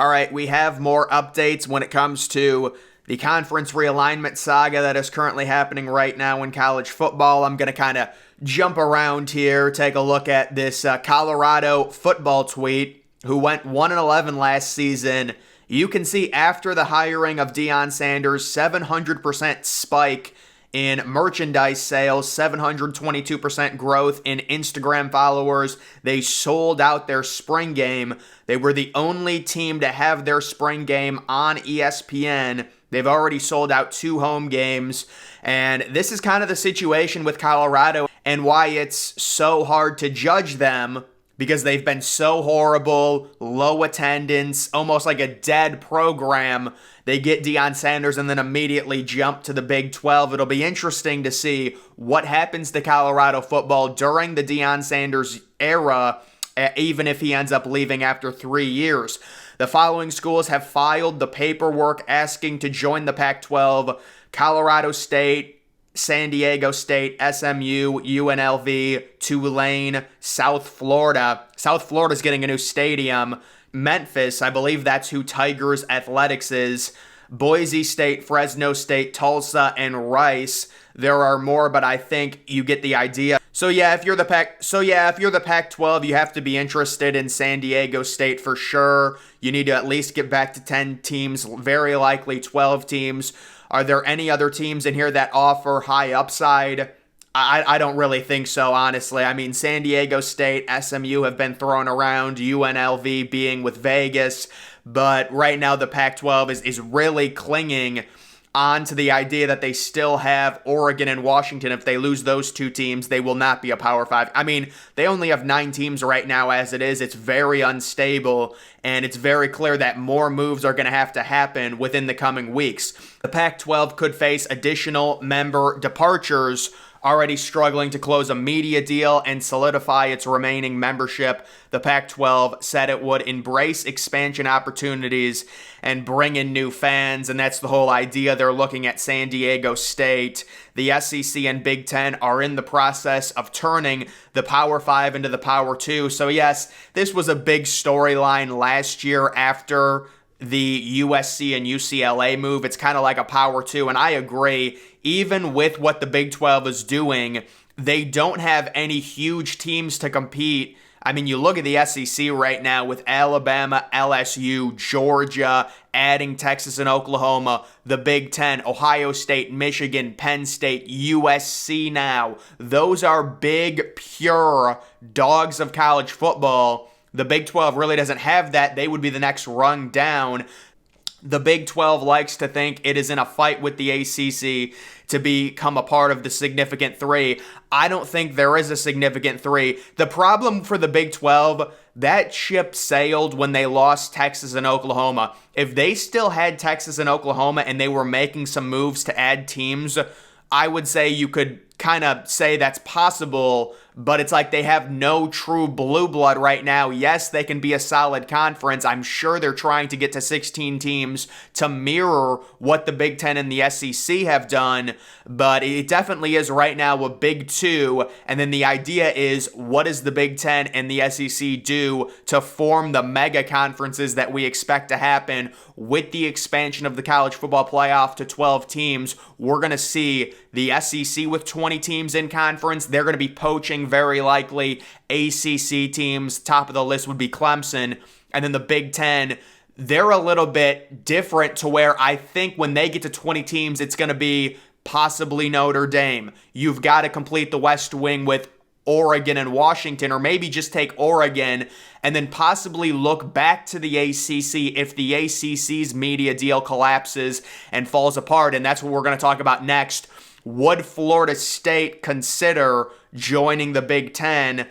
All right, we have more updates when it comes to the conference realignment saga that is currently happening right now in college football. I'm going to kind of jump around here, take a look at this Colorado football tweet who went 1-11 last season. You can see after the hiring of Deion Sanders, 700% spike in merchandise sales, 722% growth in Instagram followers. They sold out their spring game. They were the only team to have their spring game on ESPN. They've already sold out 2 home games. And this is kind of the situation with Colorado and why it's so hard to judge them, because they've been so horrible, low attendance, almost like a dead program. They get Deion Sanders and then immediately jump to the Big 12. It'll be interesting to see what happens to Colorado football during the Deion Sanders era, even if he ends up leaving after 3 years. The following schools have filed the paperwork asking to join the Pac-12: Colorado State, San Diego State, SMU, UNLV, Tulane, South Florida. South Florida's getting a new stadium. Memphis, I believe that's who Tigers Athletics is. Boise State, Fresno State, Tulsa, and Rice. There are more, but I think you get the idea. So if you're the Pac-12, you have to be interested in San Diego State for sure. You need to at least get back to 10 teams, very likely 12 teams. Are there any other teams in here that offer high upside? I don't really think so, honestly. I mean, San Diego State, SMU have been thrown around, UNLV being with Vegas, but right now the Pac-12 is really clinging on to the idea that they still have Oregon and Washington. If they lose those 2 teams, they will not be a Power 5. I mean, they only have 9 teams right now as it is. It's very unstable, and it's very clear that more moves are going to happen within the coming weeks. The Pac-12 could face additional member departures, already struggling to close a media deal and solidify its remaining membership. The Pac-12 said it would embrace expansion opportunities and bring in new fans, and that's the whole idea. They're looking at San Diego State. The SEC and Big Ten are in the process of turning the Power 5 into the Power 2. So yes, this was a big storyline last year after the USC and UCLA move. It's kind of like a Power 2, and I agree. Even with what the Big 12 is doing, they don't have any huge teams to compete. I mean, you look at the SEC right now with Alabama, LSU, Georgia, adding Texas and Oklahoma, the Big Ten, Ohio State, Michigan, Penn State, USC now. Those are big, pure dogs of college football. The Big 12 really doesn't have that. They would be the next rung down. The Big 12 likes to think it is in a fight with the ACC to become a part of the significant 3. I don't think there is a significant 3. The problem for the Big 12, that ship sailed when they lost Texas and Oklahoma. If they still had Texas and Oklahoma and they were making some moves to add teams, I would say you could kind of say that's possible, but it's like they have no true blue blood right now. Yes, they can be a solid conference. I'm sure they're trying to get to 16 teams to mirror what the Big Ten and the SEC have done, but it definitely is right now a Big 2, and then the idea is, what does the Big Ten and the SEC do to form the mega conferences that we expect to happen with the expansion of the college football playoff to 12 teams? We're going to see the SEC with 20 teams in conference. They're going to be poaching very likely ACC teams. Top of the list would be Clemson. And then the Big Ten, they're a little bit different to where I think when they get to 20 teams, it's going to be possibly Notre Dame. You've got to complete the West Wing with Oregon and Washington, or maybe just take Oregon and then possibly look back to the ACC if the ACC's media deal collapses and falls apart. And that's what we're going to talk about next. Would Florida State consider joining the Big Ten?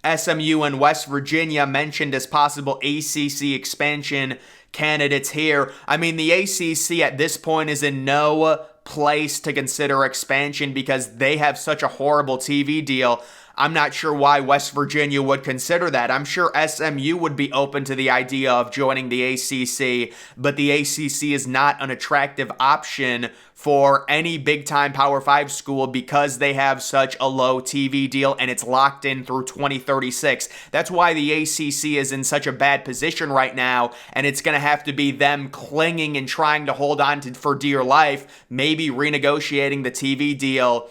SMU and West Virginia mentioned as possible ACC expansion candidates here. I mean, the ACC at this point is in no place to consider expansion because they have such a horrible TV deal. I'm not sure why West Virginia would consider that. I'm sure SMU would be open to the idea of joining the ACC, but the ACC is not an attractive option for any big-time Power 5 school because they have such a low TV deal and it's locked in through 2036. That's why the ACC is in such a bad position right now, and it's going to have to be them clinging and trying to hold on to for dear life, maybe renegotiating the TV deal,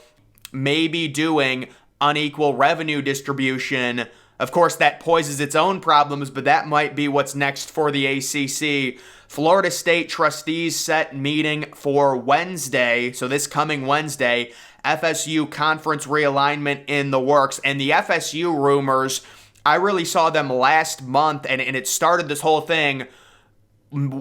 maybe doing unequal revenue distribution. Of course, that poses its own problems, but that might be what's next for the ACC. Florida State trustees set meeting for Wednesday, so this coming Wednesday. FSU conference realignment in the works, and the FSU rumors, I really saw them last month, and it started this whole thing.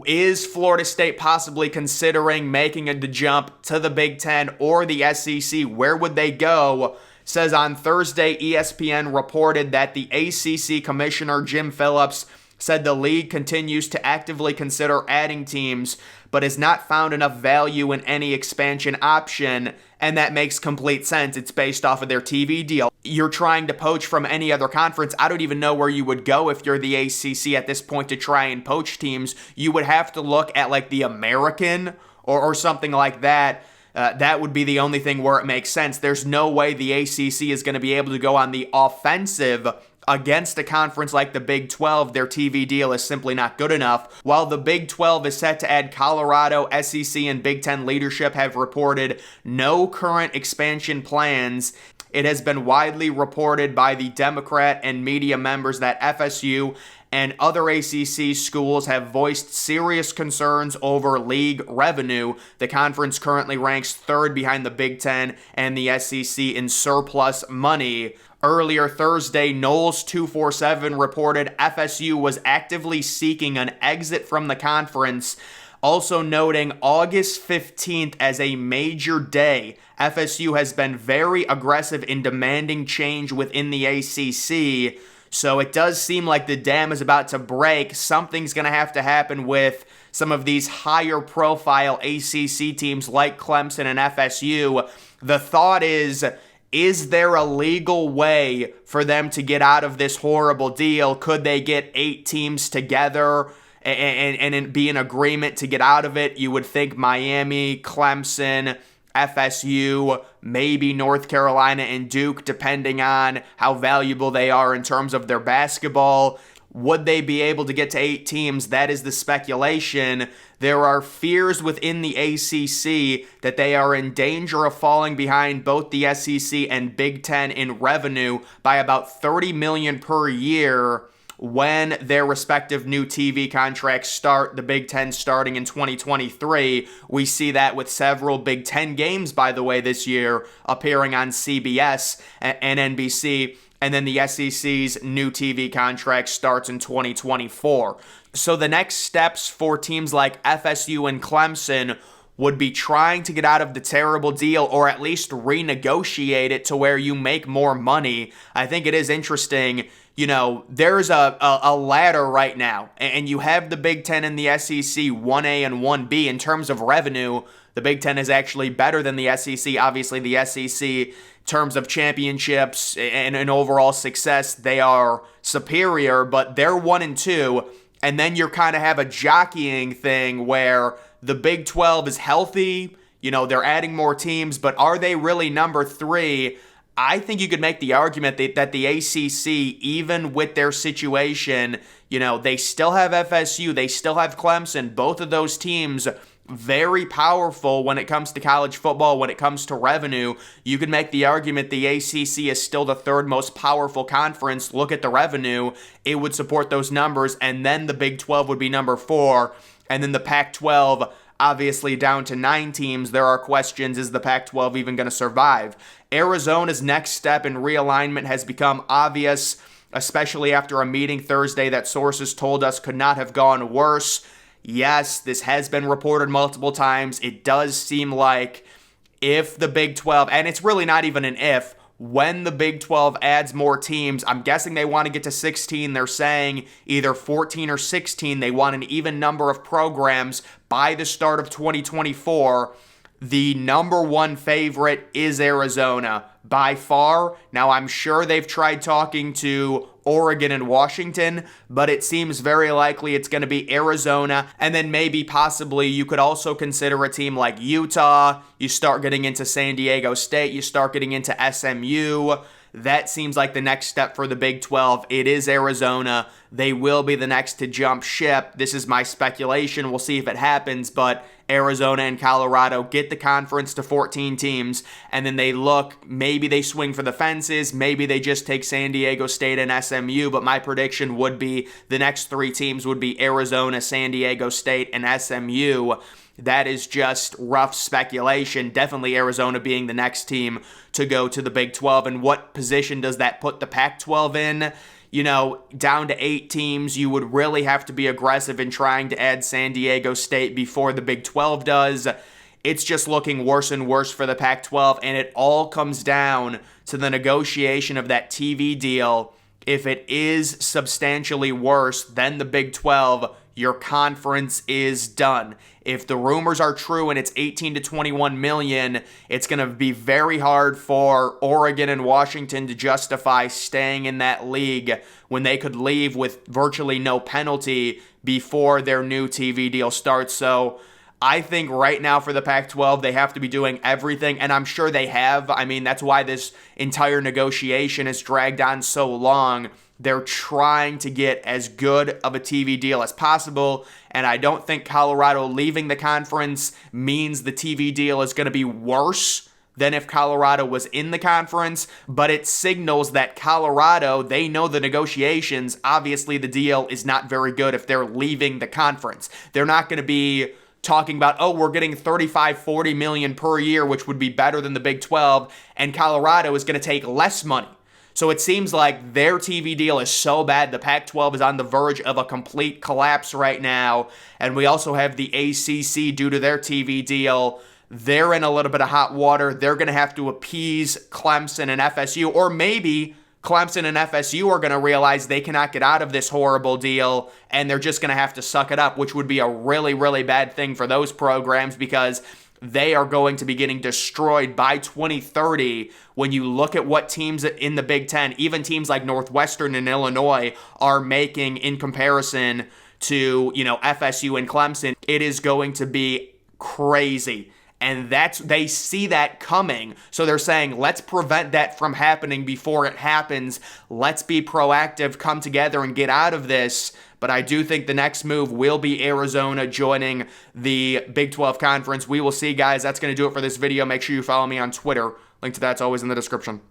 Is Florida State possibly considering making the jump to the Big Ten or the SEC? Where would they go? Says on Thursday, ESPN reported that the ACC commissioner, Jim Phillips, said the league continues to actively consider adding teams, but has not found enough value in any expansion option, and that makes complete sense. It's based off of their TV deal. You're trying to poach from any other conference. I don't even know where you would go if you're the ACC at this point to try and poach teams. You would have to look at like the American or something like that. That would be the only thing where it makes sense. There's no way the ACC is going to be able to go on the offensive against a conference like the Big 12. Their TV deal is simply not good enough. While the Big 12 is set to add Colorado, SEC and Big 10 leadership have reported no current expansion plans. It has been widely reported by the Democrat and media members that FSU and other ACC schools have voiced serious concerns over league revenue. The conference currently ranks third behind the Big Ten and the SEC in surplus money. Earlier Thursday, Knowles 247 reported FSU was actively seeking an exit from the conference, also noting August 15th as a major day. FSU has been very aggressive in demanding change within the ACC, so it does seem like the dam is about to break. Something's going to have to happen with some of these higher profile ACC teams like Clemson and FSU. The thought is there a legal way for them to get out of this horrible deal? Could they get 8 teams together and be in agreement to get out of it? You would think Miami, Clemson, FSU, maybe North Carolina and Duke, depending on how valuable they are in terms of their basketball. Would they be able to get to 8 teams? That is the speculation. There are fears within the ACC that they are in danger of falling behind both the SEC and Big Ten in revenue by about $30 million per year when their respective new TV contracts start, the Big Ten starting in 2023. We see that with several Big Ten games, by the way, this year appearing on CBS and NBC. And then the SEC's new TV contract starts in 2024. So the next steps for teams like FSU and Clemson would be trying to get out of the terrible deal or at least renegotiate it to where you make more money. I think it is interesting. You know, there's a ladder right now, and you have the Big Ten and the SEC 1A and 1B. In terms of revenue, the Big Ten is actually better than the SEC. Obviously, the SEC, in terms of championships and overall success, they are superior, but they're 1 and 2. And then you kind of have a jockeying thing where the Big 12 is healthy. You know, they're adding more teams, but are they really number 3? I think you could make the argument that the ACC, even with their situation, you know, they still have FSU, they still have Clemson, both of those teams very powerful when it comes to college football, when it comes to revenue. You could make the argument the ACC is still the 3rd most powerful conference. Look at the revenue. It would support those numbers, and then the Big 12 would be number 4, and then the Pac-12 obviously down to 9 teams. There are questions, is the Pac-12 even going to survive? Arizona's next step in realignment has become obvious, especially after a meeting Thursday that sources told us could not have gone worse. Yes, this has been reported multiple times. It does seem like if the Big 12, and it's really not even an if, when the Big 12 adds more teams, I'm guessing they want to get to 16. They're saying either 14 or 16. They want an even number of programs by the start of 2024. the number one favorite is Arizona by far. Now, I'm sure they've tried talking to Oregon and Washington, but it seems very likely it's going to be Arizona. And then maybe possibly you could also consider a team like Utah. You start getting into San Diego State. You start getting into SMU. That seems like the next step for the Big 12. It is Arizona. They will be the next to jump ship. This is my speculation. We'll see if it happens, but Arizona and Colorado get the conference to 14 teams, and then they look, maybe they swing for the fences, maybe they just take San Diego State and SMU, but my prediction would be the next three teams would be Arizona, San Diego State, and SMU. That is just rough speculation. Definitely Arizona being the next team to go to the Big 12. And what position does that put the Pac-12 in? You know, down to 8 teams, you would really have to be aggressive in trying to add San Diego State before the Big 12 does. It's just looking worse and worse for the Pac-12, and it all comes down to the negotiation of that TV deal. If it is substantially worse than the Big 12, your conference is done. If the rumors are true and it's 18 to 21 million, it's going to be very hard for Oregon and Washington to justify staying in that league when they could leave with virtually no penalty before their new TV deal starts. So I think right now for the Pac-12, they have to be doing everything, and I'm sure they have. I mean, that's why this entire negotiation has dragged on so long. They're trying to get as good of a TV deal as possible, and I don't think Colorado leaving the conference means the TV deal is going to be worse than if Colorado was in the conference, but it signals that Colorado, they know the negotiations. Obviously, the deal is not very good if they're leaving the conference. They're not going to be talking about, oh, we're getting 35, 40 million per year, which would be better than the Big 12, and Colorado is going to take less money. So it seems like their TV deal is so bad, the Pac-12 is on the verge of a complete collapse right now. And we also have the ACC due to their TV deal. They're in a little bit of hot water. They're going to have to appease Clemson and FSU, or maybe Clemson and FSU are going to realize they cannot get out of this horrible deal, and they're just going to have to suck it up, which would be a really, really bad thing for those programs because they are going to be getting destroyed by 2030 when you look at what teams in the Big Ten, even teams like Northwestern and Illinois, are making in comparison to, FSU and Clemson. It is going to be crazy. And they see that coming. So they're saying, let's prevent that from happening before it happens. Let's be proactive, come together and get out of this. But I do think the next move will be Arizona joining the Big 12 Conference. We will see, guys. That's going to do it for this video. Make sure you follow me on Twitter. Link to that's always in the description.